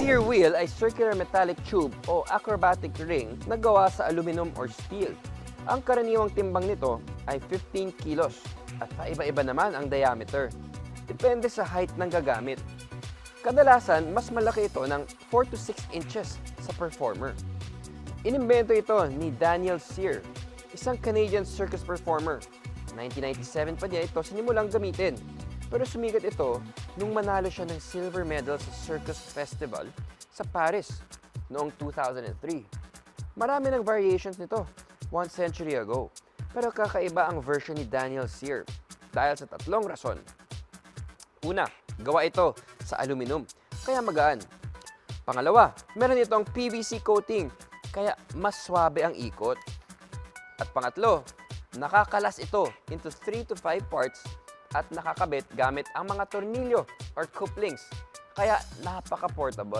Sear wheel ay circular metallic tube o acrobatic ring na gawa sa aluminum or steel. Ang karaniwang timbang nito ay 15 kilos at paiba-iba naman ang diameter. Depende sa height ng gagamit. Kadalasan, mas malaki ito ng 4 to 6 inches sa performer. Inimbento ito ni Daniel Sear, isang Canadian circus performer. 1997 pa niya ito sinimulang gamitin. Pero sumikat ito nung manalo siya ng silver medal sa Circus Festival sa Paris noong 2003. Marami ng variations nito 1 century ago. Pero kakaiba ang version ni Daniel Sear dahil sa tatlong rason. Una, gawa ito sa aluminum, kaya magaan. Pangalawa, meron itong PVC coating, kaya mas swabe ang ikot. At pangatlo, nakakalas ito into 3 to 5 parts at nakakabit gamit ang mga tornilyo or couplings, kaya napaka-portable.